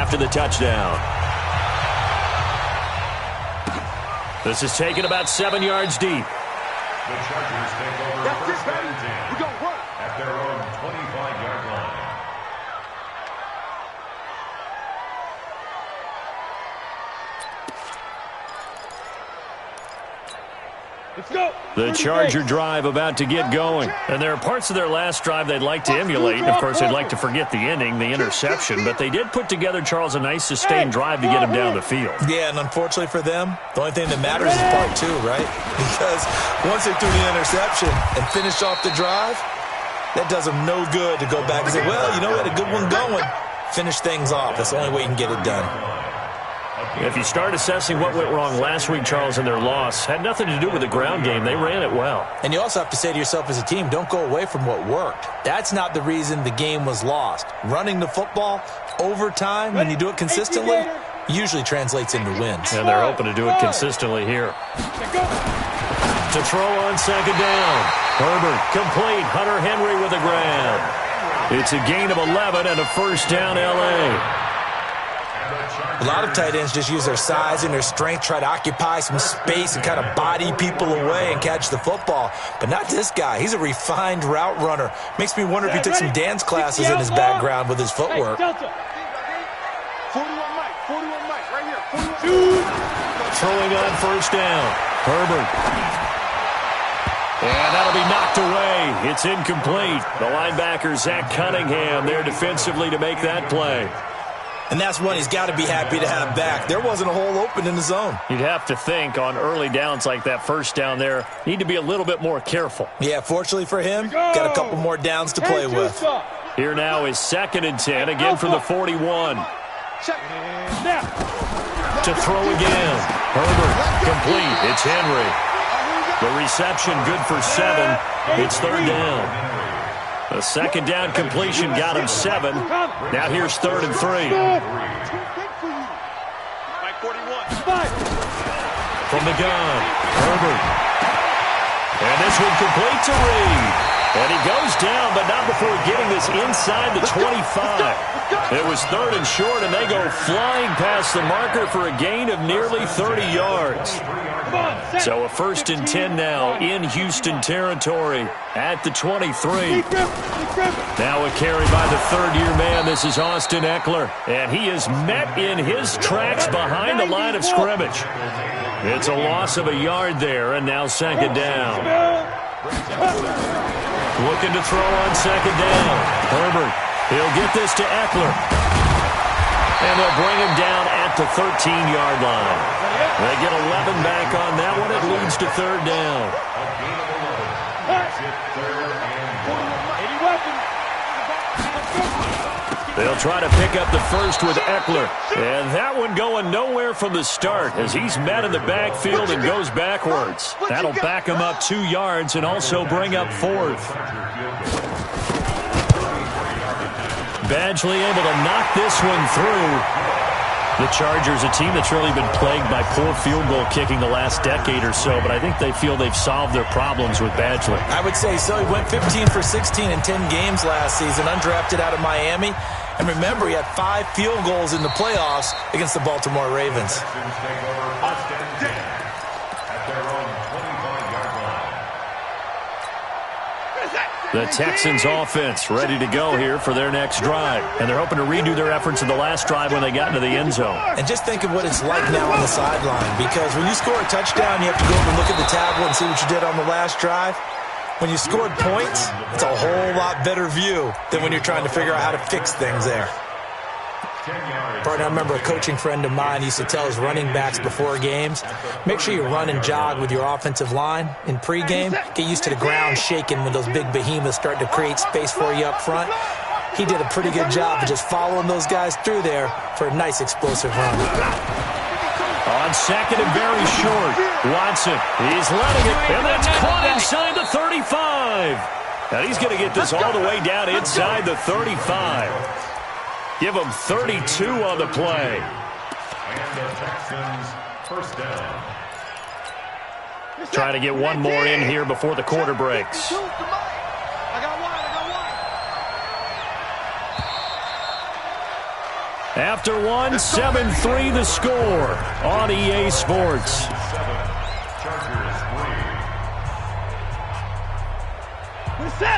after the touchdown. This is taken about 7 yards deep. The Chargers take over first and 10. We're going to work at their own 25-yard line. Let's go. The Charger drive about to get going. And there are parts of their last drive they'd like to emulate. And, of course, they'd like to forget the ending, the interception. But they did put together, Charles, a nice sustained drive to get him down the field. Yeah, and unfortunately for them, the only thing that matters is part two, right? Because once they threw the interception and finished off the drive, that does them no good to go back and say, well, you know, we had a good one going. Finish things off. That's the only way you can get it done. If you start assessing what went wrong last week, Charles, in their loss, had nothing to do with the ground game. They ran it well. And you also have to say to yourself as a team, don't go away from what worked. That's not the reason the game was lost. Running the football over time, when you do it consistently, usually translates into wins. And they're hoping to do it consistently here. To throw on second down. Herbert complete. Hunter Henry with a grab. It's a gain of 11 and a first down, L.A. A lot of tight ends just use their size and their strength, try to occupy some space and kind of body people away and catch the football. But not this guy. He's a refined route runner. Makes me wonder if he took some dance classes in his background with his footwork. 41 Mike, 41 Mike, right here. Throwing on first down. Herbert. And that'll be knocked away. It's incomplete. The linebacker, Zach Cunningham, there defensively to make that play. And that's one he's got to be happy to have back. There wasn't a hole open in the zone. You'd have to think on early downs like that first down there, need to be a little bit more careful. Yeah, fortunately for him, got a couple more downs to play with. Here now is 2nd and 10, again from the 41. To throw again. Herbert, complete. It's Henry. The reception good for 7. It's 3rd down. The second down completion got him 7. Now here's 3rd and 3. From the gun, Herbert. And this one complete to Reed. And he goes down, but not before getting this inside the 25. It was 3rd and short, and they go flying past the marker for a gain of nearly 30 yards. So a 1st and 10 now in Houston territory at the 23. Now a carry by the 3rd-year man. This is Austin Eckler. And he is met in his tracks behind the line of scrimmage. It's a loss of a yard there, and now 2nd down. Looking to throw on 2nd down. Herbert, he'll get this to Eckler. And they'll bring him down at the 13-yard line. They get 11 back on that one. It leads to 3rd down. They'll try to pick up the first with Eckler. And that one going nowhere from the start as he's met in the backfield and goes backwards. That'll back him up 2 yards and also bring up 4th. Badgley able to knock this one through. The Chargers, a team that's really been plagued by poor field goal kicking the last decade or so, but I think they feel they've solved their problems with Badgley. I would say so. He went 15 for 16 in 10 games last season, undrafted out of Miami. And remember, he had 5 field goals in the playoffs against the Baltimore Ravens. The Texans offense ready to go here for their next drive. And they're hoping to redo their efforts in the last drive when they got into the end zone. And just think of what it's like now on the sideline. Because when you score a touchdown, you have to go over and look at the tablet and see what you did on the last drive. When you scored points, it's a whole lot better view than when you're trying to figure out how to fix things there. Partner, I remember a coaching friend of mine used to tell his running backs before games, make sure you run and jog with your offensive line in pregame. Get used to the ground shaking when those big behemoths start to create space for you up front. He did a pretty good job of just following those guys through there for a nice explosive run. On 2nd and very short, Watson, he's letting it, and that's caught inside the 35. And he's going to get this all the way down inside the 35. Give him 32 on the play. And the Texans first down. Trying to get one more in here before the quarter breaks. After one, 7-3 the score on EA Sports.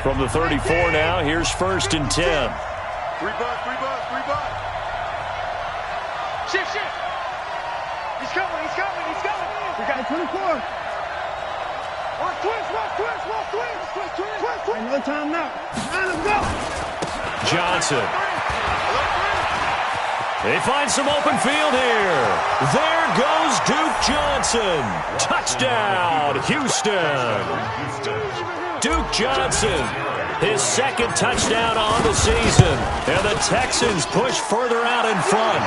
From the 34 now, here's 1st and 10. 3 bucks. Shift. He's coming. We got 24. Watch twist. Ain't no time now. Let's go. Johnson. They find some open field here. There goes Duke Johnson. Touchdown, Houston. Duke Johnson, his 2nd touchdown on the season. And the Texans push further out in front.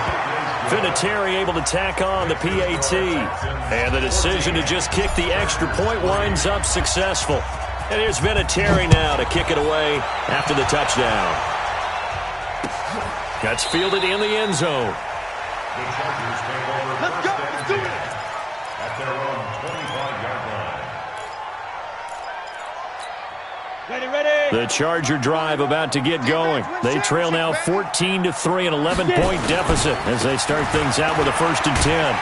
Vinatieri able to tack on the PAT. And the decision to just kick the extra point winds up successful. And here's Vinatieri now to kick it away after the touchdown. That's fielded in the end zone. The Chargers take over Let's go. Let's do it. at their own 25-yard line. Ready. The Charger drive about to get going. They trail now 14-3, an 11-point deficit as they start things out with a 1st and 10.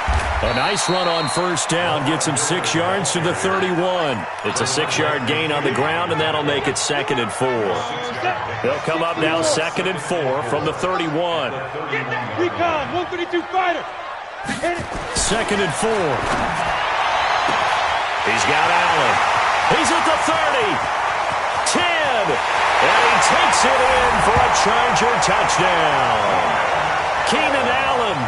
A nice run on 1st down gets him 6 yards to the 31. It's a 6-yard gain on the ground, and that'll make it 2nd and 4. They'll come up now 2nd and 4 from the 31. Recon, 132 fighter. 2nd and 4. He's got Allen. He's at the 30. 10, and he takes it in for a Charger touchdown. Keenan Allen,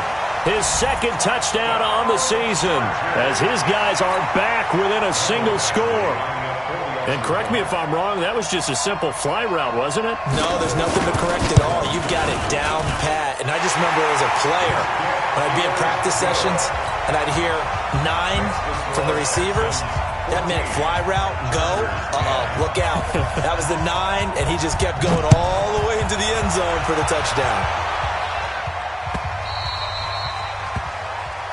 his 2nd touchdown on the season, as his guys are back within a single score. And correct me if I'm wrong, that was just a simple fly route, wasn't it? No, there's nothing to correct at all. You've got it down pat. And I just remember as a player, when I'd be in practice sessions, and I'd hear 9 from the receivers, that meant fly route, go, look out. That was the 9, and he just kept going all the way into the end zone for the touchdown.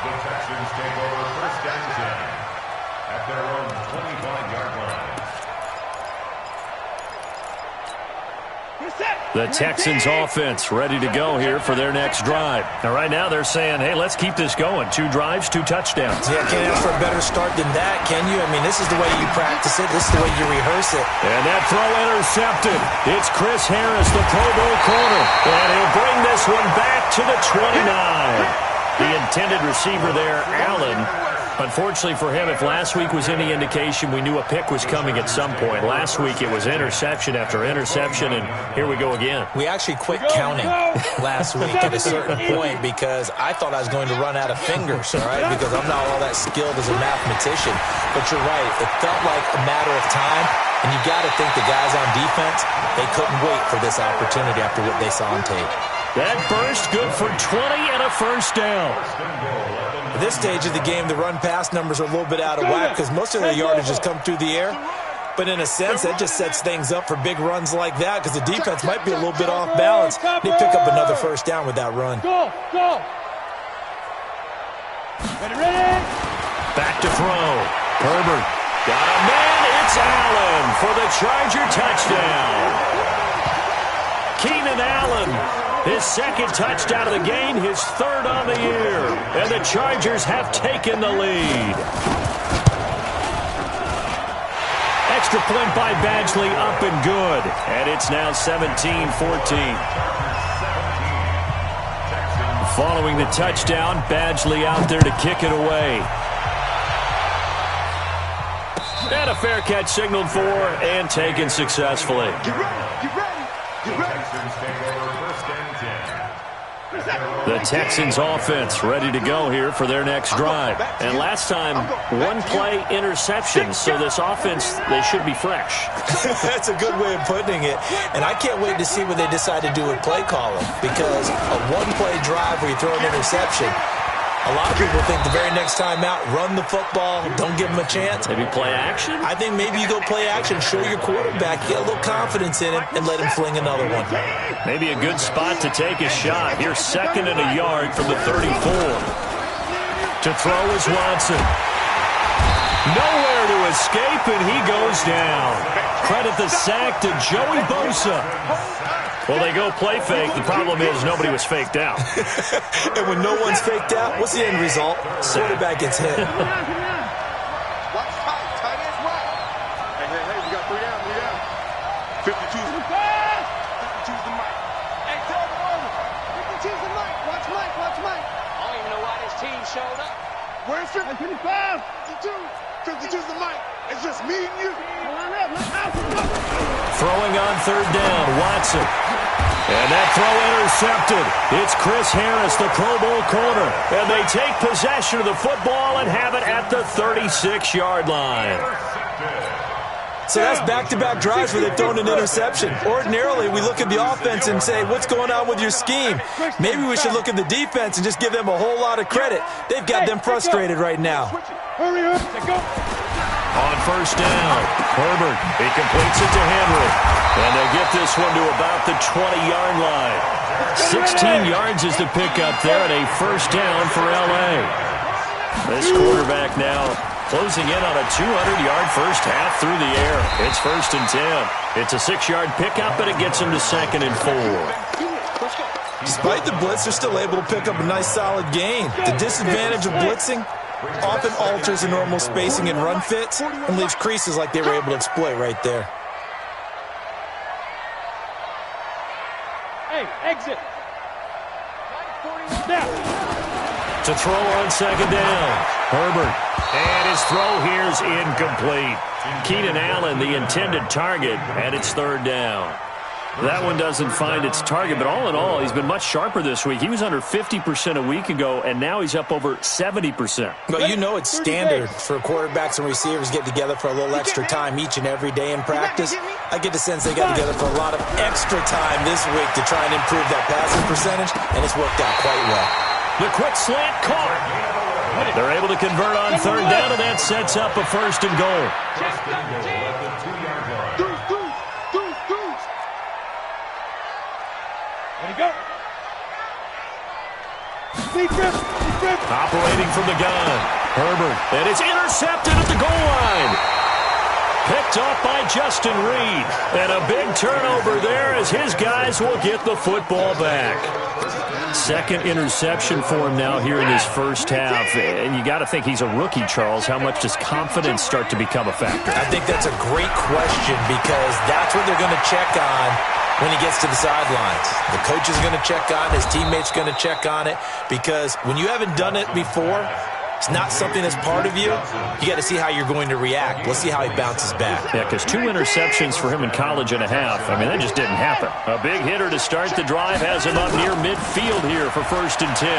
The Texans take over 1st and 10 at their own 25-yard line. The Texans offense ready to go here for their next drive. Now, right now they're saying, hey, let's keep this going. 2 drives, 2 touchdowns. Yeah, can't ask for a better start than that, can you? I mean, this is the way you practice it. This is the way you rehearse it. And that throw intercepted. It's Chris Harris, the Pro Bowl corner. And he'll bring this one back to the 29. The intended receiver there, Allen. Unfortunately for him, if last week was any indication, we knew a pick was coming at some point. Last week it was interception after interception, and here we go again. We actually quit counting last week at a certain point because I thought I was going to run out of fingers, all right, because I'm not all that skilled as a mathematician. But you're right. It felt like a matter of time, and you got to think the guys on defense, they couldn't wait for this opportunity after what they saw on tape. That burst good for 20 and a 1st down. At this stage of the game, the run-pass numbers are a little bit out of whack because most of their yardage has come through the air. But in a sense, that just sets things up for big runs like that because the defense might be a little bit off balance. They pick up another 1st down with that run. Go. Ready. Back to throw. Herbert. Got a man. It's Allen for the Charger touchdown. Keenan Allen. His 2nd touchdown of the game, his 3rd on the year. And the Chargers have taken the lead. Extra point by Badgley up and good. And it's now 17-14. Following the touchdown, Badgley out there to kick it away. And a fair catch signaled for and taken successfully. Get ready. Texans take over 1st and 10. The Texans offense ready to go here for their next drive. And last time, 1-play interception, so this offense, they should be fresh. That's a good way of putting it. And I can't wait to see what they decide to do with play calling because a 1-play drive where you throw an interception, a lot of people think the very next time out, run the football, don't give them a chance. Maybe play action? I think maybe you go play action, show your quarterback, get a little confidence in him, and let him fling another one. Maybe a good spot to take a shot. Here's 2nd and a yard from the 34. To throw is Watson. Nowhere to escape, and he goes down. Credit the sack to Joey Bosa. Well, they go play fake. The problem is nobody was faked out. And when no one's faked out, what's the end result? Quarterback gets hit. Watch tight. Tight ends right. Hey, we got 3 down. 52's the mic. Hey, tell the owner. 52's the mic. Watch Mike. I don't even know why this team showed up. Where's 55? 52's the mic. It's just me and you. Throwing on third down, Watson. And that throw intercepted. It's Chris Harris, the Pro Bowl corner. And they take possession of the football and have it at the 36-yard line. So that's back-to-back drives where they've thrown an interception. Ordinarily, we look at the offense and say, what's going on with your scheme? Maybe we should look at the defense and just give them a whole lot of credit. They've got them frustrated right now. Hurry up. Go. On first down, Herbert, he completes it to Henry. And they'll get this one to about the 20-yard line. 16 yards is the pickup there and a first down for L.A. This quarterback now closing in on a 200-yard first half through the air. It's 1st and 10. It's a 6-yard pickup, and it gets him to 2nd and 4. Despite the blitz, they're still able to pick up a nice solid gain. The disadvantage of blitzing often alters the normal spacing and run fits and leaves creases like they were able to exploit right there. Hey, exit. Now. To throw on 2nd down, Herbert. And his throw here is incomplete. Keenan Allen, the intended target, and it's 3rd down. That one doesn't find its target, but all in all, he's been much sharper this week. He was under 50% a week ago, and now he's up over 70%. But you know it's standard for quarterbacks and receivers get together for a little extra time each and every day in practice. I get the sense they got together for a lot of extra time this week to try and improve that passing percentage, and it's worked out quite well. The quick slant caught. They're able to convert on 3rd down, and that sets up a 1st and goal. Ready, go. Operating from the gun, Herbert, and it's intercepted at the goal line. Picked off by Justin Reed, and a big turnover there as his guys will get the football back. 2nd interception for him now here in his first half, and you got to think he's a rookie, Charles. How much does confidence start to become a factor? I think that's a great question because that's what they're going to check on when he gets to the sidelines. The coach is going to check on, his teammates going to check on it, because when you haven't done it before, it's not something that's part of you. You got to see how you're going to react. Let's see how he bounces back. Yeah, because 2 interceptions for him in college and a half. I mean, that just didn't happen. A big hitter to start the drive has him up near midfield here for 1st and 10.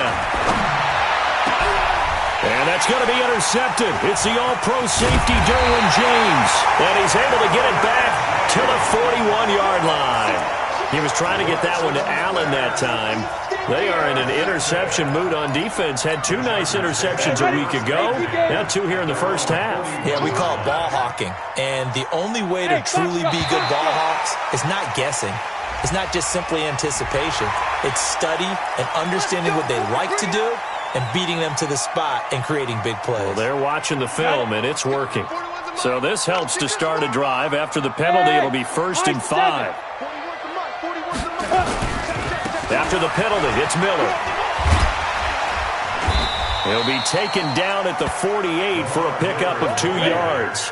And that's going to be intercepted. It's the all-pro safety, Derwin James. And he's able to get it back to the 41-yard line. He was trying to get that one to Allen that time. They are in an interception mood on defense. Had 2 nice interceptions a week ago. Now 2 here in the first half. Yeah, we call it ball hawking. And the only way to truly be good ball hawks is not guessing. It's not just simply anticipation. It's study and understanding what they like to do and beating them to the spot and creating big plays. Well, they're watching the film, and it's working. So this helps to start a drive. After the penalty, it'll be 1st and 5. After the penalty, it's Miller. He'll be taken down at the 48 for a pickup of 2 yards.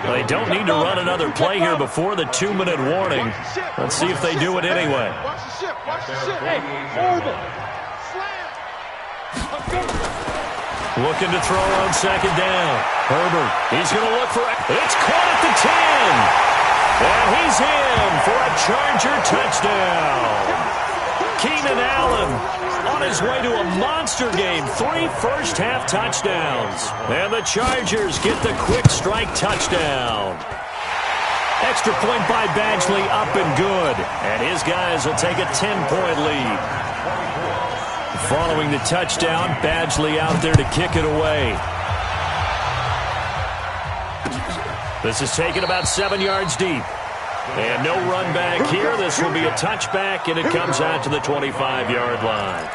They don't need to run another play here before the 2-minute warning. Let's see if they do it anyway. Looking to throw on 2nd down. Herbert, he's going to look for it. It's caught at the 10. And he's in for a Charger touchdown. Keenan Allen on his way to a monster game. 3 first-half touchdowns. And the Chargers get the quick strike touchdown. Extra point by Badgley up and good. And his guys will take a 10-point lead. Following the touchdown, Badgley out there to kick it away. This is taken about 7 yards deep. And no run back here. This will be a touchback, and it comes out to the 25-yard line.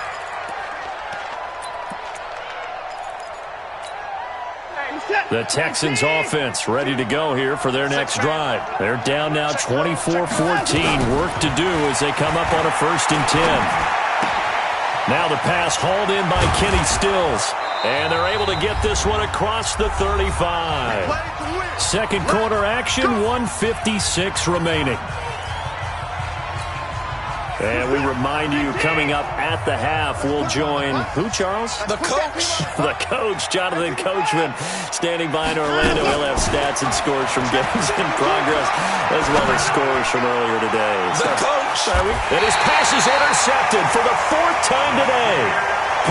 The Texans offense ready to go here for their next drive. They're down now 24-14. Work to do as they come up on a 1st and 10. Now the pass hauled in by Kenny Stills. And they're able to get this one across the 35. Second quarter action, 1:56 remaining. And we remind you, coming up at the half, we'll join who, Charles? The coach. The coach, Jonathan Coachman, standing by in Orlando. He'll have stats and scores from games in progress, as well as scores from earlier today. The coach. And his pass is intercepted for the 4th time today.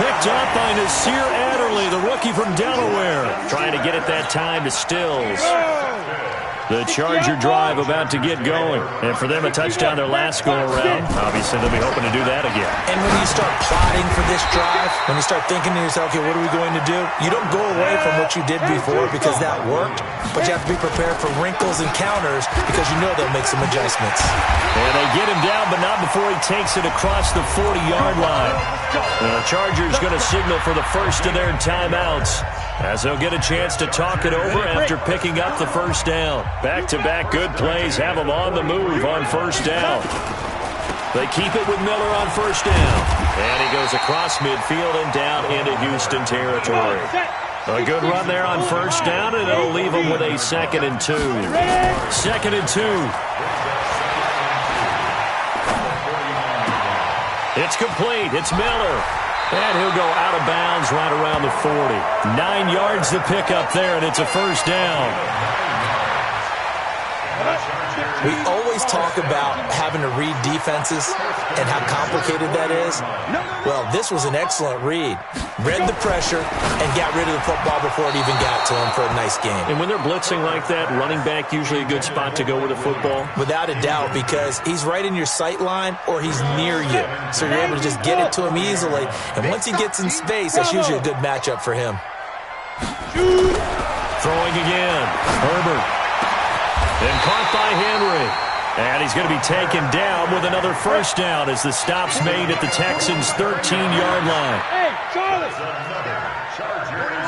Picked up by Nasir Adderley, the rookie from Delaware. Trying to get it that time to Stills. The Charger drive about to get going. And for them, a touchdown their last go-around. Obviously, they'll be hoping to do that again. And when you start plotting for this drive, when you start thinking to yourself, okay, what are we going to do? You don't go away from what you did before because that worked, but you have to be prepared for wrinkles and counters because you know they'll make some adjustments. And they get him down, but not before he takes it across the 40-yard line. The Chargers going to signal for the first of their timeouts, as they'll get a chance to talk it over after picking up the first down. Back-to-back good plays have them on the move on first down. They keep it with Miller on first down. And he goes across midfield and down into Houston territory. A good run there on first down, and it'll leave them with a 2nd and 2. 2nd and 2. It's complete. It's Miller. And he'll go out of bounds right around the 40. 9 yards to pick up there, and it's a first down. We always talk about having to read defenses and how complicated that is. Well, this was an excellent read. Read the pressure and got rid of the football before it even got to him for a nice game. And when they're blitzing like that, running back usually a good spot to go with the football? Without a doubt, because he's right in your sight line or he's near you. So you're able to just get it to him easily. And once he gets in space, that's usually a good matchup for him. Throwing again. Herbert. And caught by Henry. And he's going to be taken down with another first down as the stop's made at the Texans' 13-yard line. Hey, Charlie! Chargers.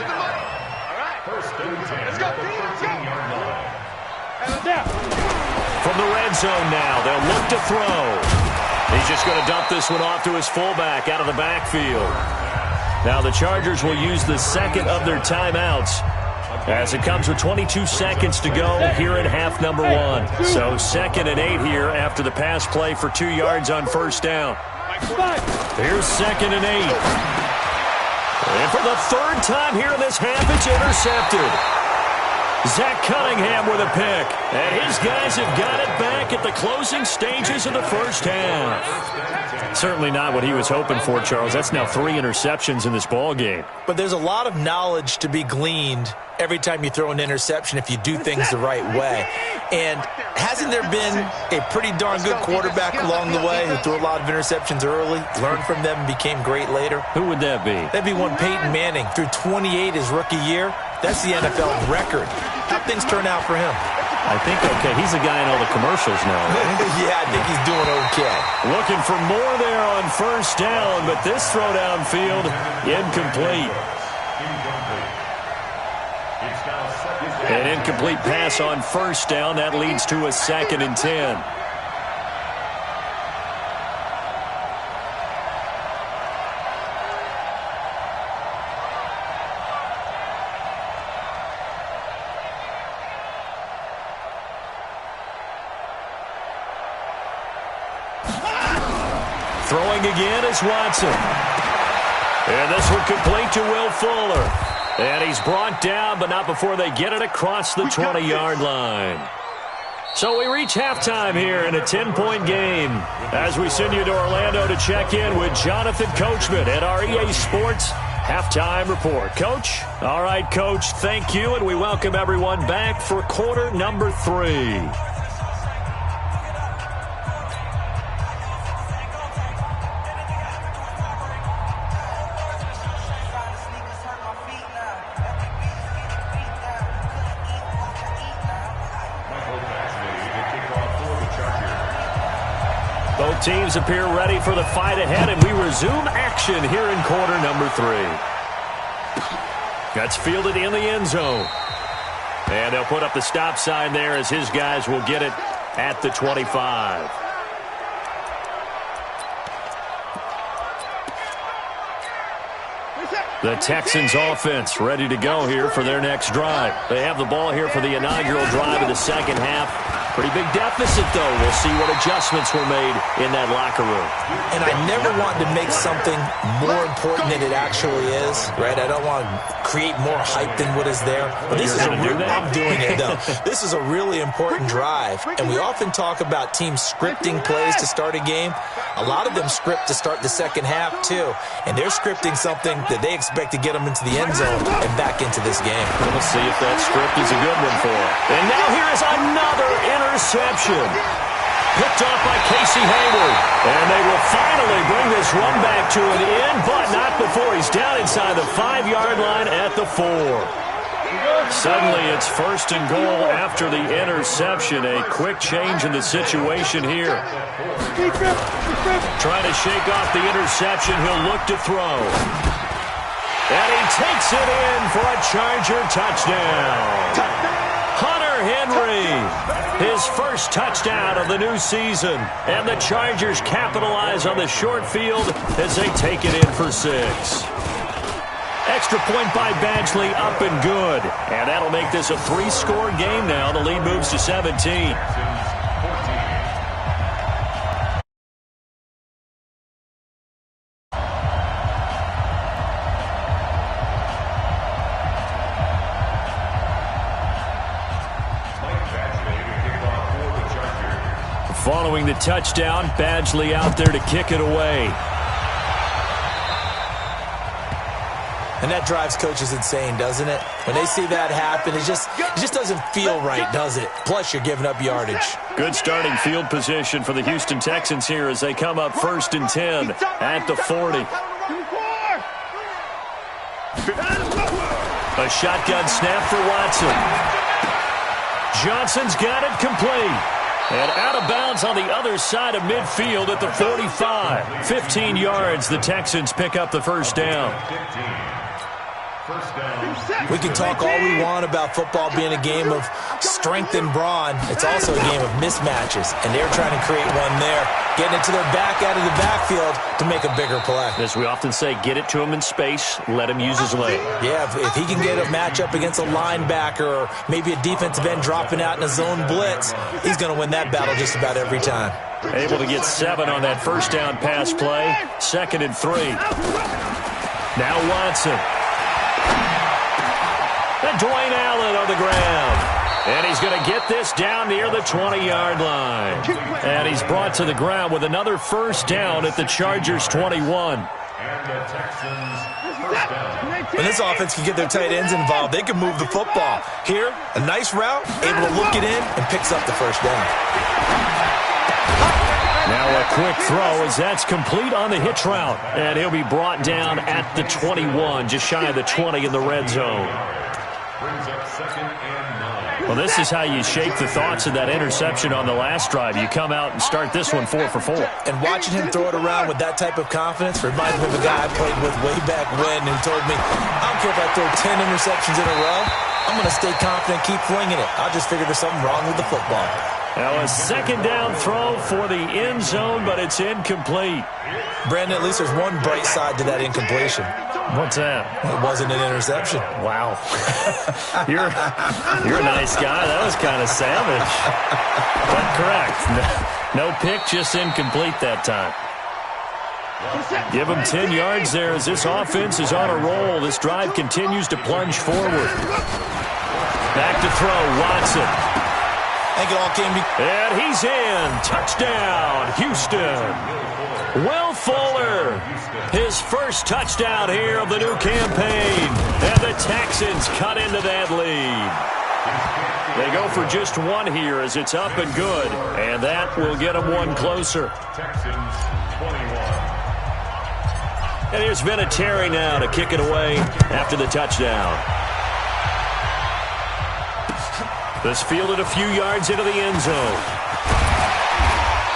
All right. First and 10. Let's go, let's go. From the red zone now, they'll look to throw. He's just going to dump this one off to his fullback out of the backfield. Now the Chargers will use the second of their timeouts, as it comes with 22 seconds to go here in half number 1. So 2nd and 8 here after the pass play for 2 yards on first down. Here's 2nd and 8. And for the 3rd time here in this half, it's intercepted. Zach Cunningham with a pick. And his guys have got it back at the closing stages of the first half. Certainly not what he was hoping for, Charles. That's now 3 interceptions in this ball game. But there's a lot of knowledge to be gleaned every time you throw an interception if you do things the right way. And hasn't there been a pretty darn good quarterback along the way who threw a lot of interceptions early, learned from them, and became great later? Who would that be? That'd be one Peyton Manning. Threw 28 his rookie year. That's the NFL record. How'd things turn out for him? I think okay. He's the guy in all the commercials now. Yeah, I think he's doing okay. Looking for more there on first down, but this throw downfield, incomplete. An incomplete pass on first down. That leads to a 2nd and 10. Throwing again is Watson. And this one complete to Will Fuller. And he's brought down, but not before they get it across the 20-yard line. So we reach halftime here in a 10-point game as we send you to Orlando to check in with Jonathan Coachman at our EA Sports Halftime Report. Coach? All right, Coach, thank you, and we welcome everyone back for quarter number 3. Both teams appear ready for the fight ahead, and we resume action here in quarter number 3. That's fielded in the end zone. And they'll put up the stop sign there as his guys will get it at the 25. The Texans offense ready to go here for their next drive. They have the ball here for the inaugural drive of the second half. Pretty big deficit, though. We'll see what adjustments were made in that locker room. And I never want to make something more important than it actually is, right? I don't want to create more hype than what is there. But this is I'm doing it, though. This is a really important drive. And we often talk about teams scripting plays to start a game. A lot of them script to start the second half, too. And they're scripting something that they expect to get them into the end zone and back into this game. We'll see if that script is a good one for them. And now here is another interception. Picked off by Casey Hayward. And they will finally bring this run back to an end, but not before he's down inside the 5-yard line at the 4. Suddenly it's first and goal after the interception. A quick change in the situation here. Trying to shake off the interception. He'll look to throw. And he takes it in for a Charger touchdown. Hunter Henry, his first touchdown of the new season. And the Chargers capitalize on the short field as they take it in for 6. Extra point by Badgley, up and good. And that'll make this a 3-score game now. The lead moves to 17. Following the touchdown, Badgley out there to kick it away. And that drives coaches insane, doesn't it? When they see that happen, it just doesn't feel right, does it? Plus, you're giving up yardage. Good starting field position for the Houston Texans here as they come up 1st and 10 at the 40. A shotgun snap for Watson. Johnson's got it complete. And out of bounds on the other side of midfield at the 45. 15 yards, the Texans pick up the first down. We can talk all we want about football being a game of strength and brawn. It's also a game of mismatches, and they're trying to create one there, getting it to their back out of the backfield to make a bigger play. As we often say, get it to him in space, let him use his leg. Yeah, if he can get a matchup against a linebacker or maybe a defensive end dropping out in a zone blitz, he's going to win that battle just about every time. Able to get 7 on that first down pass play. 2nd and 3. Now Watson. And Dwayne Allen on the ground. And he's going to get this down near the 20-yard line. And he's brought to the ground with another first down at the Chargers' 21. And the Texans first down. When this offense can get their tight ends involved, they can move the football. Here, a nice route, able to look it in, and picks up the first down. Now a quick throw as that's complete on the hitch route. And he'll be brought down at the 21, just shy of the 20 in the red zone. Brings up 2nd and 9. Well, this is how you shake the thoughts of that interception on the last drive. You come out and start this one 4 for 4. And watching him throw it around with that type of confidence reminds me of a guy I played with way back when who told me, I don't care if I throw 10 interceptions in a row. I'm going to stay confident, keep flinging it. I'll just figure there's something wrong with the football. Now a 2nd down throw for the end zone, but it's incomplete. Brandon, at least there's one bright side to that incompletion. What's that? It wasn't an interception. Wow. You're a nice guy. That was kind of savage. But correct. No pick, just incomplete that time. Give him 10 yards there as this offense is on a roll. This drive continues to plunge forward. Back to throw, Watson. I think it all came and he's in. Touchdown, Houston. Will Fuller, his first touchdown here of the new campaign. And the Texans cut into that lead. They go for just 1 here as it's up and good. And that will get them 1 closer. Texans 21. And here's Vinatieri now to kick it away after the touchdown. This fielded a few yards into the end zone.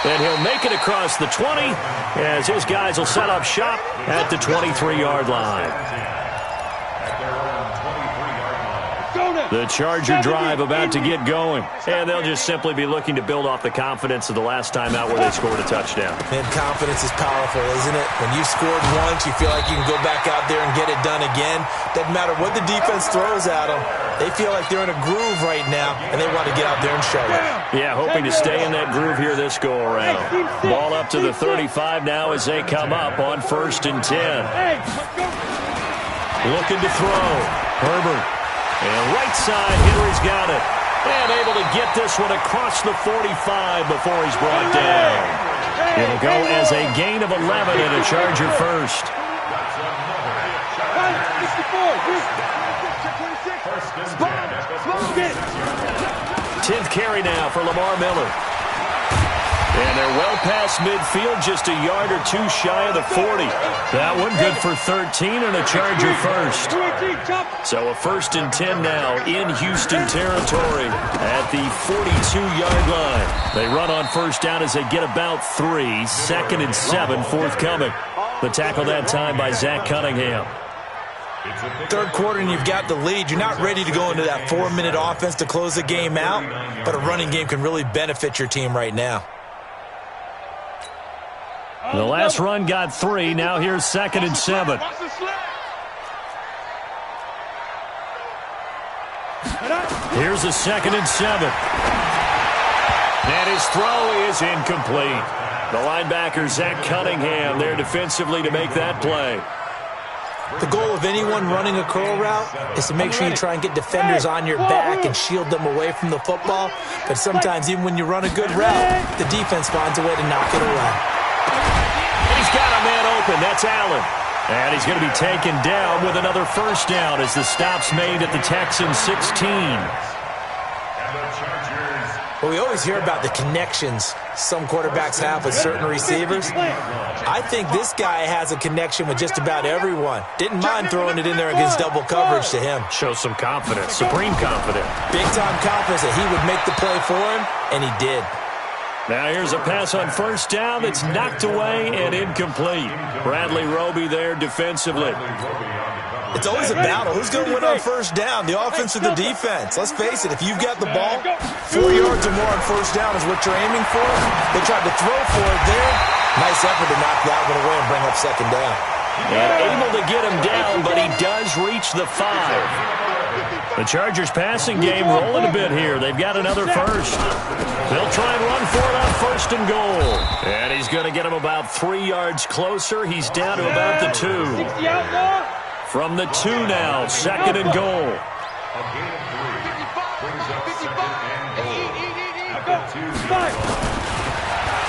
And he'll make it across the 20 as his guys will set up shop at the 23-yard line. At their own The Charger drive about to get going. And they'll just simply be looking to build off the confidence of the last time out where they scored a touchdown. And confidence is powerful, isn't it? When you've scored once, you feel like you can go back out there and get it done again. Doesn't matter what the defense throws at them. They feel like they're in a groove right now, and they want to get out there and show it. Yeah, hoping to stay in that groove here this go-around. Ball up to the 35 now as they come up on 1st and 10. Looking to throw. Herbert. And right side, Henry's got it. And able to get this one across the 45 before he's brought down. It'll go as a gain of 11 and a Charger first. 10th carry now for Lamar Miller. And they're well past midfield, just a yard or two shy of the 40. That one good for 13 and a Charger first. So a 1st and 10 now in Houston territory at the 42-yard line. They run on 1st down as they get about 3. 2nd and 7 forthcoming. The tackle that time by Zach Cunningham. 3rd quarter and you've got the lead. You're not ready to go into that 4-minute offense to close the game out, but a running game can really benefit your team right now. The last run got 3. Now here's 2nd and 7. Here's a 2nd and 7. And his throw is incomplete. The linebacker, Zach Cunningham, there defensively to make that play. The goal of anyone running a curl route is to make sure you try and get defenders on your back and shield them away from the football. But sometimes even when you run a good route, the defense finds a way to knock it away. He's got a man open. That's Allen. And he's going to be taken down with another 1st down as the stop's made at the Texans 16. Well, we always hear about the connections some quarterbacks have with certain receivers. I think this guy has a connection with just about everyone. Didn't mind throwing it in there against double coverage to him. Shows some confidence, supreme confidence. Big-time confidence that he would make the play for him, and he did. Now here's a pass on 1st down that's knocked away and incomplete. Bradley Roby there defensively. It's always a battle. Who's going to win on 1st down, the offense or the defense? Let's face it, if you've got the ball, 4 yards or more on 1st down is what you're aiming for. They tried to throw for it there. Nice effort to knock that one away and bring up 2nd down. And able to get him down, but he does reach the 5. The Chargers passing game rolling a bit here. They've got another 1st. They'll try and run for it on 1st and goal. And he's going to get him about 3 yards closer. He's down to about the 2. From the 2 now, 2nd and goal.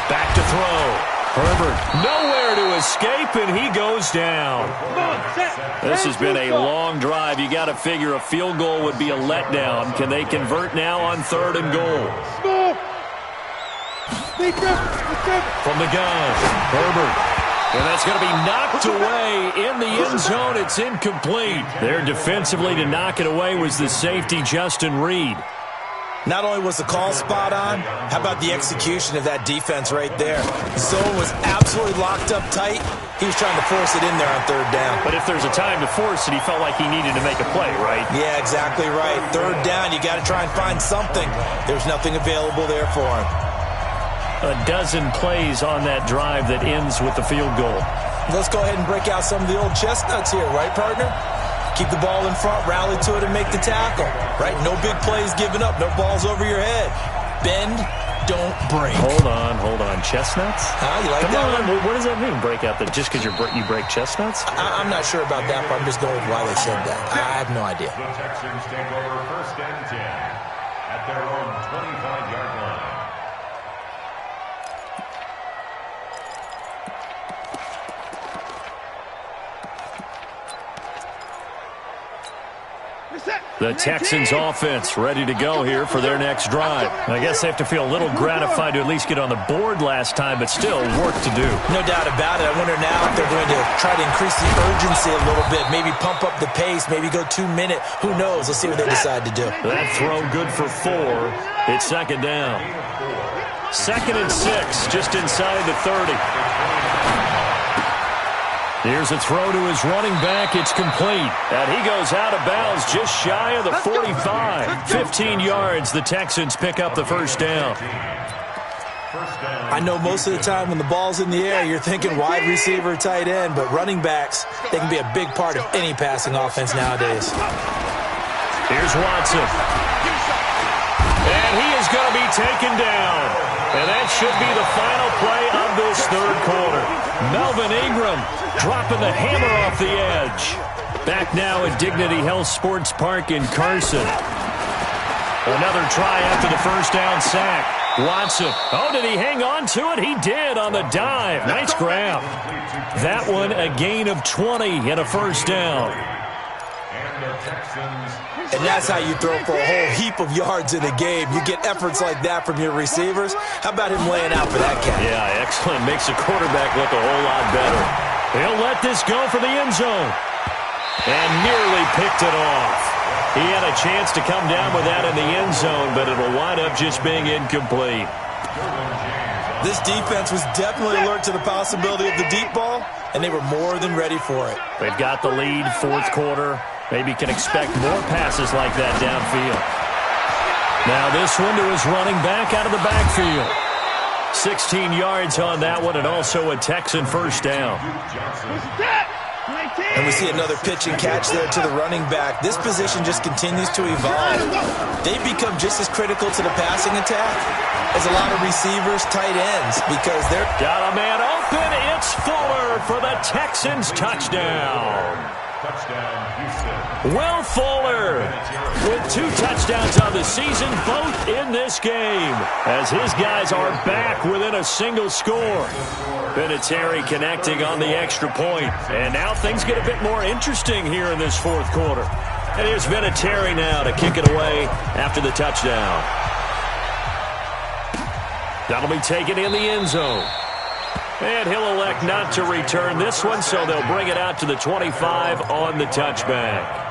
Back to throw. Herbert nowhere to escape, and he goes down. This has been a long drive. You got to figure a field goal would be a letdown. Can they convert now on 3rd and goal? From the gun, Herbert. And that's going to be knocked away in the end zone. It's incomplete. There defensively to knock it away was the safety, Justin Reed. Not only was the call spot on, how about the execution of that defense right there? Zone was absolutely locked up tight. He was trying to force it in there on 3rd down. But if there's a time to force it, he felt like he needed to make a play, right? Yeah, exactly right. 3rd down, you got to try and find something. There's nothing available there for him. A dozen plays on that drive that ends with the field goal. Let's go ahead and break out some of the old chestnuts here, right, partner? Keep the ball in front, rally to it, and make the tackle, right? No big plays given up, no balls over your head. Bend, don't break. Hold on. Chestnuts? You like that one? What does that mean, break out? Just because you break chestnuts? I'm not sure about that, but I'm just going with why they said that. I have no idea. The Texans take over 1st and 10 at their own 25-yard line. The Texans offense ready to go here for their next drive. I guess they have to feel a little gratified to at least get on the board last time, but still work to do. No doubt about it. I wonder now if they're going to try to increase the urgency a little bit, maybe pump up the pace, maybe go 2-minute. Who knows? Let's see what they decide to do. That throw good for 4. It's 2nd down. 2nd and 6, just inside the 30. Here's a throw to his running back. It's complete. And he goes out of bounds just shy of the 45. 15 yards. The Texans pick up the first down. I know most of the time when the ball's in the air, you're thinking wide receiver, tight end, but running backs, they can be a big part of any passing offense nowadays. Here's Watson. And he is going to be taken down. And that should be the final play of this third quarter. Melvin Ingram dropping the hammer off the edge. Back now at Dignity Health Sports Park in Carson. Another try after the first down sack. Watson. Oh, did he hang on to it? He did on the dive. Nice grab. That one a gain of 20 and a first down. And that's how you throw for a whole heap of yards in a game. You get efforts like that from your receivers. How about him laying out for that cat? Yeah, excellent. Makes the quarterback look a whole lot better. He'll let this go for the end zone. And nearly picked it off. He had a chance to come down with that in the end zone, but it'll wind up just being incomplete. This defense was definitely alert to the possibility of the deep ball, and they were more than ready for it. They've got the lead, fourth quarter. Maybe can expect more passes like that downfield. Now this one to his running back out of the backfield. 16 yards on that one, and also a Texan first down. And we see another pitch and catch there to the running back. This position just continues to evolve. They've become just as critical to the passing attack as a lot of receivers, tight ends, because they're... Got a man open. It's Fuller for the Texans touchdown. Will Fuller with 2 touchdowns on the season, both in this game, as his guys are back within a single score. Vinatieri connecting on the extra point. And now things get a bit more interesting here in this fourth quarter. And here's Vinatieri now to kick it away after the touchdown. That'll be taken in the end zone. And he'll elect not to return this one, so they'll bring it out to the 25 on the touchback.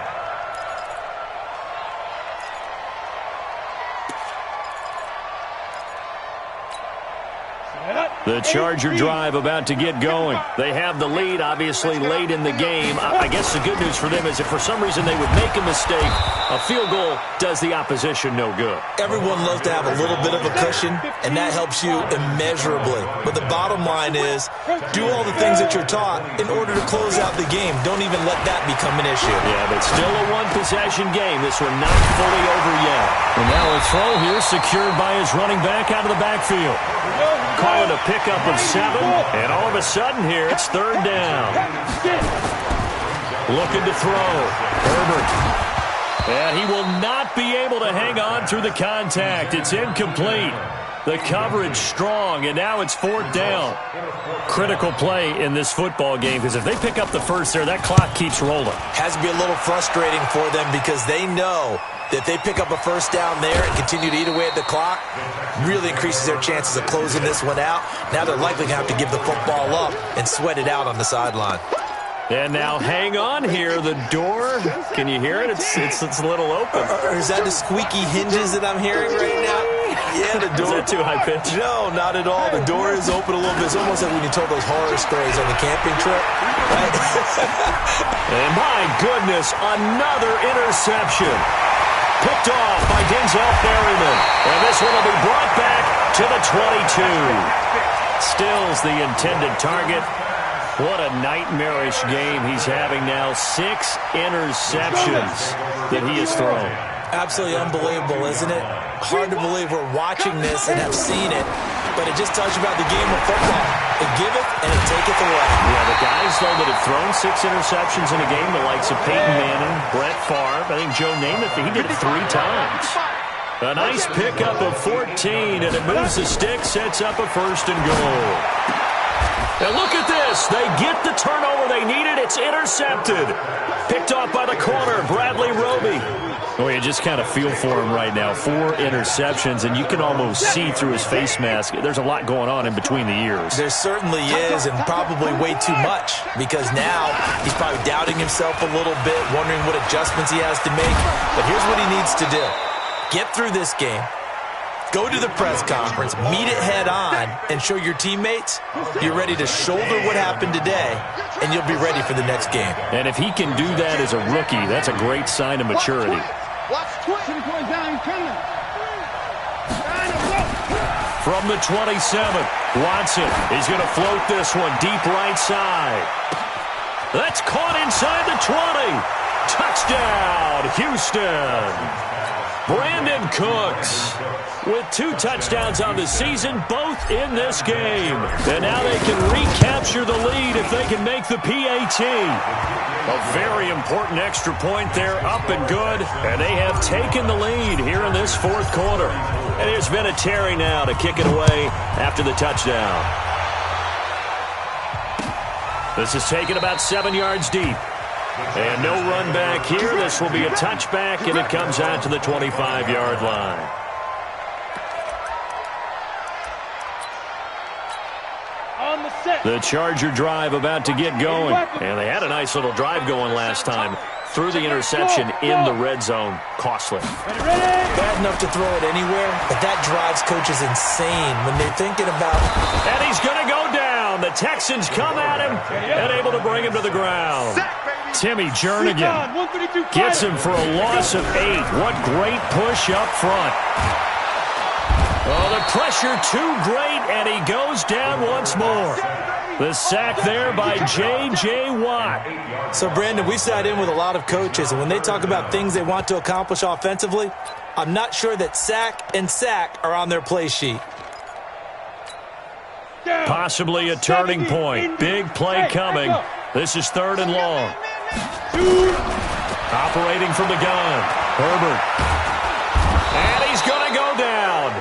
The Charger drive about to get going. They have the lead, obviously, late in the game. I guess the good news for them is if for some reason they would make a mistake, a field goal does the opposition no good. Everyone loves to have a little bit of a cushion, and that helps you immeasurably. But the bottom line is, do all the things that you're taught in order to close out the game. Don't even let that become an issue. Yeah, but still a one-possession game. This one not fully over yet. And now a throw here secured by his running back out of the backfield. Calling a pickup of 7, and all of a sudden here, it's third down. Looking to throw. Herbert. And he will not be able to hang on through the contact. It's incomplete. The coverage strong, and now it's fourth down. Critical play in this football game, because if they pick up the first there, that clock keeps rolling. Has to be a little frustrating for them because they know that they pick up a first down there and continue to eat away at the clock, really increases their chances of closing this one out. Now they're likely going to have to give the football up and sweat it out on the sideline. And now hang on here. The door, can you hear it? It's a little open. Or is that the squeaky hinges that I'm hearing right now? Yeah, the door. Is that too high pitch? No, not at all. The door is open a little bit. It's almost like when you told those horror stories on the camping trip. Right? And my goodness, another interception. Picked off by Denzel Ferryman. And this one will be brought back to the 22. Stills the intended target. What a nightmarish game he's having now. 6 interceptions that he has thrown. Absolutely unbelievable, isn't it? Hard to believe we're watching this and have seen it, but it just tells you about the game of football. It giveth and it taketh away. Yeah, the guys, though, that have thrown 6 interceptions in a game, the likes of Peyton Manning, Brett Favre, I think Joe Namath, he did it 3 times. A nice pickup of 14, and it moves the stick, sets up a first and goal. Now look at this. They get the turnover they needed. It's intercepted. Picked off by the corner, Bradley Roby. Oh, you just kind of feel for him right now. 4 interceptions, and you can almost see through his face mask. There's a lot going on in between the ears. There certainly is, and probably way too much, because now he's probably doubting himself a little bit, wondering what adjustments he has to make. But here's what he needs to do. Get through this game, Go to the press conference, meet it head on, and show your teammates you're ready to shoulder what happened today, and you'll be ready for the next game. And if he can do that as a rookie, that's a great sign of maturity. From the 27, Watson is going to float this one deep right side. That's caught inside the 20. Touchdown, Houston. Brandon Cooks with 2 touchdowns on the season, both in this game. And now they can recapture the lead if they can make the PAT. A very important extra point there, up and good. And they have taken the lead here in this 4th quarter. And there's been a Terry now to kick it away after the touchdown. This is taken about 7 yards deep. And no run back here. This will be a touchback, and it comes out to the 25-yard line. The Charger drive about to get going. And they had a nice little drive going last time. Threw the interception in the red zone. Costly. Bad enough to throw it anywhere, but that drives coaches insane when they're thinking about it. And he's going to go down. The Texans come at him and able to bring him to the ground. Timmy Jernigan gets him for a loss of 8. What great push up front. Oh, the pressure too great, and he goes down once more. The sack there by J.J. Watt. So, Brandon, we sat in with a lot of coaches, and when they talk about things they want to accomplish offensively, I'm not sure that sack and sack are on their play sheet. Possibly a turning point. Big play coming. This is 3rd and long. Operating from the gun. Herbert. And he's going to go down.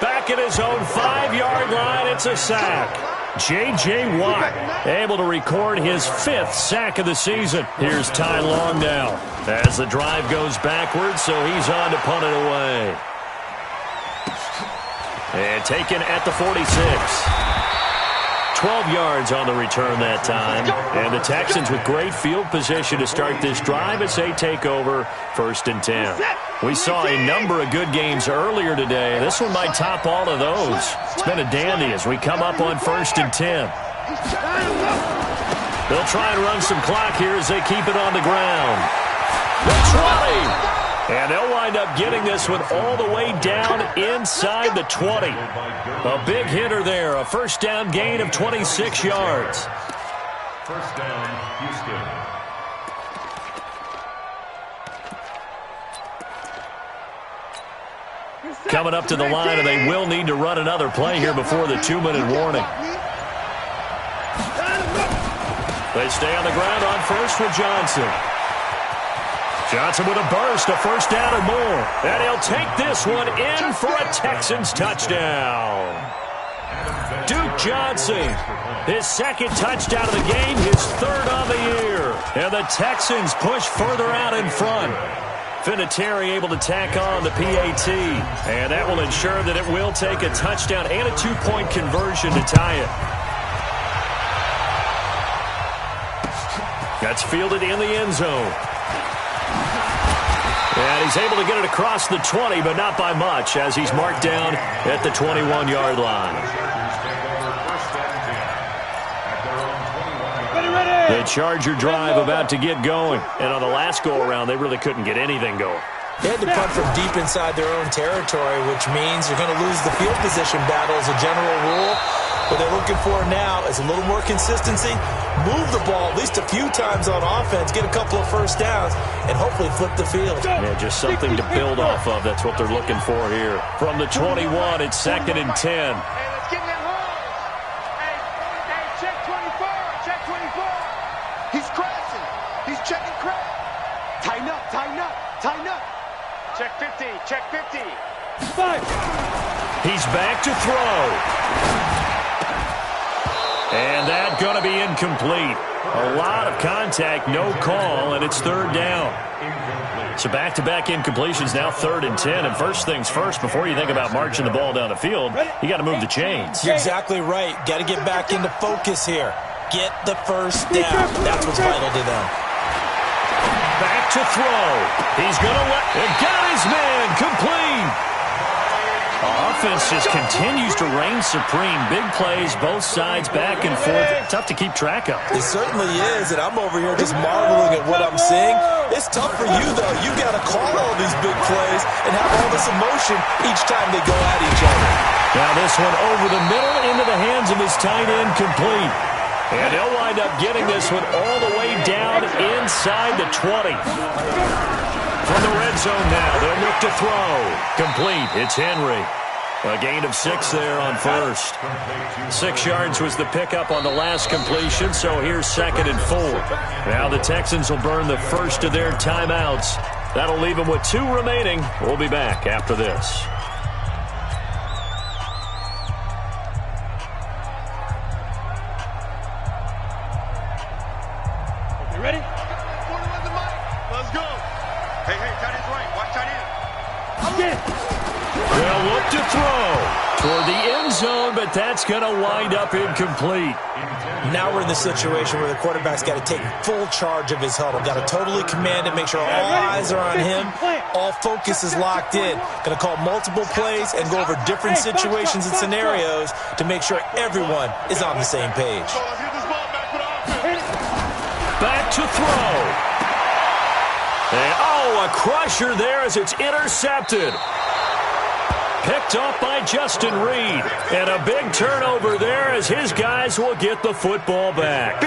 Back at his own 5-yard line, it's a sack. J.J. Watt able to record his 5th sack of the season. Here's Ty Long now as the drive goes backwards, so he's on to punt it away. And taken at the 46. 12 yards on the return that time. And the Texans with great field position to start this drive as they take over 1st and 10. We saw a number of good games earlier today. This one might top all of those. It's been a dandy as we come up on 1st and 10. They'll try and run some clock here as they keep it on the ground. The 20. And they'll wind up getting this one all the way down inside the 20. A big hitter there. A 1st down gain of 26 yards. 1st down, Houston. Coming up to the line, and they will need to run another play here before the 2-minute warning. They stay on the ground on 1st with Johnson. Johnson with a burst, a 1st down or more. And he'll take this one in for a Texans touchdown. Duke Johnson, his 2nd touchdown of the game, his 3rd on the year. And the Texans push further out in front. Vinatieri able to tack on the PAT. And that will ensure that it will take a touchdown and a 2-point conversion to tie it. That's fielded in the end zone. And he's able to get it across the 20, but not by much, as he's marked down at the 21-yard line. The Charger drive about to get going. And on the last go-around, they really couldn't get anything going. They had to punt from deep inside their own territory, which means you're going to lose the field position battle as a general rule. What they're looking for now is a little more consistency, move the ball at least a few times on offense, get a couple of 1st downs, and hopefully flip the field. Yeah, just something to build off of. That's what they're looking for here. From the 21, it's 2nd and 10. Check 24, check 24. He's crashing. He's checking crash. Tighten up, tighten up, tighten up. Check 50, check 50. 5. He's back to throw. And that's going to be incomplete. A lot of contact, no call, and it's 3rd down. So back-to-back incompletions, now 3rd and 10. And first things first, before you think about marching the ball down the field, you got to move the chains. You're exactly right. Got to get back into focus here. Get the 1st down. That's what's vital to them. Back to throw. He's going to let it. Got his man complete. Offense just continues to reign supreme. Big plays, both sides, back and forth. Tough to keep track of. It certainly is, and I'm over here just marveling at what I'm seeing. It's tough for you, though. You've got to call all these big plays and have all this emotion each time they go at each other. Now this one over the middle into the hands of his tight end, complete. And he'll wind up getting this one all the way down inside the 20. From the red zone now, they'll look to throw. Complete. It's Henry. A gain of 6 there on first. 6 yards was the pickup on the last completion, so here's 2nd and 4. Now the Texans will burn the first of their timeouts. That'll leave them with 2 remaining. We'll be back after this. You ready? Let's go. Hey, tight end's right. Watch tight end. They'll look to throw toward the end zone, but that's going to wind up incomplete. Now we're in the situation where the quarterback's got to take full charge of his huddle. Got to totally command it, make sure all eyes are on him. All focus is locked in. Going to call multiple plays and go over different situations and scenarios to make sure everyone is on the same page. Back to throw. And, a crusher there as it's intercepted. Picked off by Justin Reed. And a big turnover there as his guys will get the football back.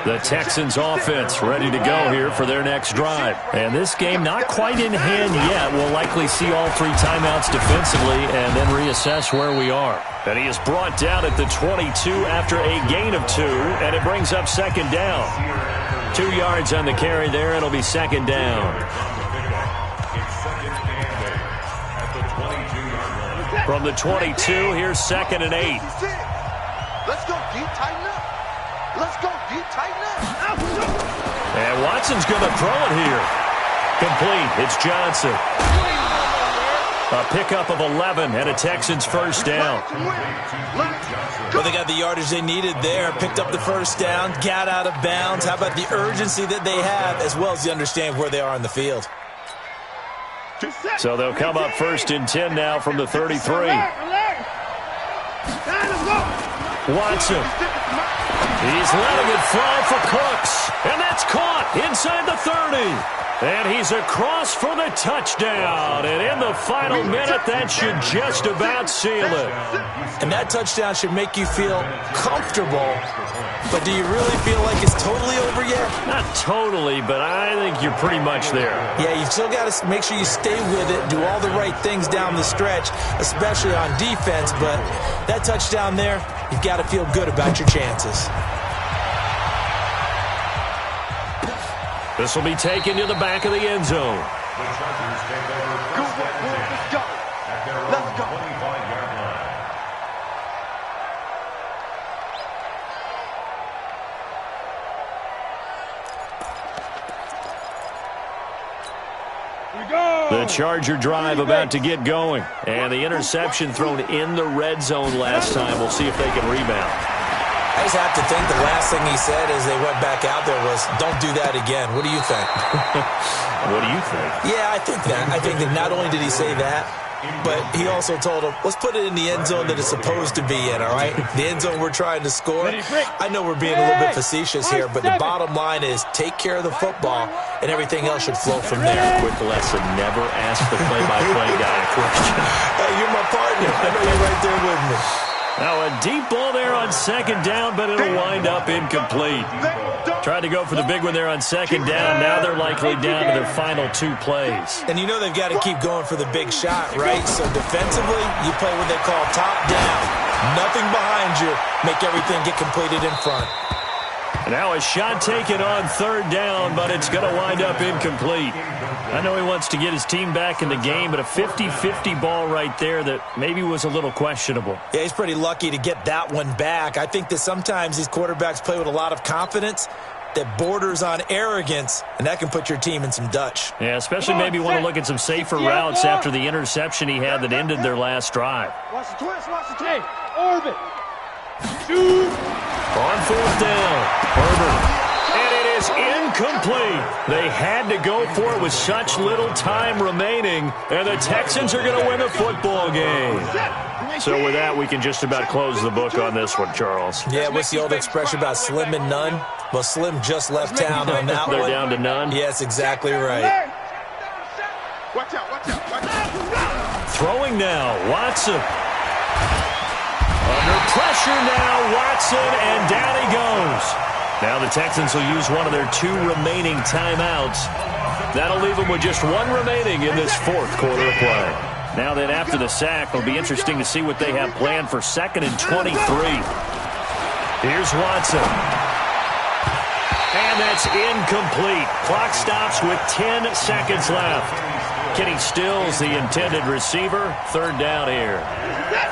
The Texans offense ready to go here for their next drive. And this game not quite in hand yet. We'll likely see all 3 timeouts defensively and then reassess where we are. And he is brought down at the 22 after a gain of 2, and it brings up 2nd down. 2 yards on the carry there. It'll be 2nd down. From the 22, here's 2nd and 8. Let's go deep, tighten up. Let's go deep, tighten up. And Watson's going to throw it here. Complete. It's Johnson. A pickup of 11 and a Texans first down. Well, they got the yardage they needed there. Picked up the first down. Got out of bounds. How about the urgency that they have as well as the understand where they are on the field? So they'll come up 1st and 10 now from the 33. Watson. He's letting it fly for Cooks. And that's caught inside the 30. And he's across for the touchdown. And in the final minute, that should just about seal it. And that touchdown should make you feel comfortable. But do you really feel like it's totally over yet? Not totally, but I think you're pretty much there. Yeah, you've still got to make sure you stay with it, do all the right things down the stretch, especially on defense. But that touchdown there, you've got to feel good about your chances. This will be taken to the back of the end zone. The Chargers take over first and 10 at their own 25-yard line. The Charger drive about to get going. And the interception thrown in the red zone last time. We'll see if they can rebound. I just have to think the last thing he said as they went back out there was, don't do that again. What do you think? What do you think? Yeah, I think that. I think that not only did he say that, but he also told him, let's put it in the end zone that it's supposed to be in, all right? The end zone we're trying to score. I know we're being a little bit facetious here, but the bottom line is take care of the football, and everything else should flow from there. Quick lesson, never ask the play-by-play guy a question. Hey, you're my partner. I know you're right there with me. Now a deep ball there on 2nd down, but it'll wind up incomplete. Tried to go for the big one there on 2nd down. Now they're likely down to their final 2 plays. And you know they've got to keep going for the big shot, right? So defensively, you play what they call top down. Nothing behind you. Make everything get completed in front. Now a shot taken on 3rd down, but it's going to wind up incomplete. I know he wants to get his team back in the game, but a 50-50 ball right there that maybe was a little questionable. Yeah, he's pretty lucky to get that one back. I think that sometimes these quarterbacks play with a lot of confidence that borders on arrogance, and that can put your team in some Dutch. Yeah, especially maybe want to look at some safer routes after the interception he had that ended their last drive. Watch the twist, watch the tape. Orbit. Shoot. On 4th down, Herbert. And it is incomplete. They had to go for it with such little time remaining, and the Texans are going to win the football game. So with that, we can just about close the book on this one, Charles. Yeah, what's the old expression about slim and none? Well, Slim just left town on that one. They're down to none? Yes, exactly right. Watch out, watch out, watch out. Throwing now, Watson. Under pressure now, Watson, and down he goes. Now the Texans will use one of their 2 remaining timeouts. That'll leave them with just 1 remaining in this 4th quarter of play. Now then, after the sack, it'll be interesting to see what they have planned for 2nd and 23. Here's Watson. And that's incomplete. Clock stops with 10 seconds left. Kenny Stills, the intended receiver. 3rd down here.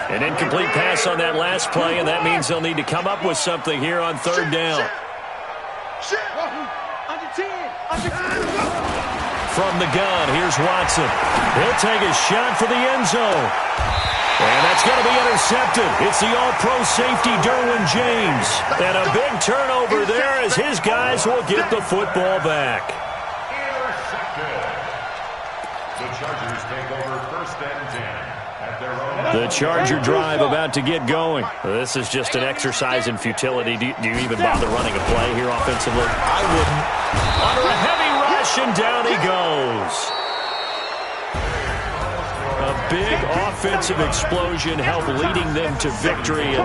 An incomplete pass on that last play, and that means they'll need to come up with something here on 3rd down. From the gun, here's Watson. He'll take a shot for the end zone. And that's going to be intercepted. It's the all-pro safety, Derwin James. And a big turnover there as his guys will get the football back. The Chargers take over 1st and 10 at their own. The Charger drive about to get going. This is just an exercise in futility. Do you even bother running a play here offensively? I wouldn't. Under a heavy rush, and down he goes. A big offensive explosion helped leading them to victory.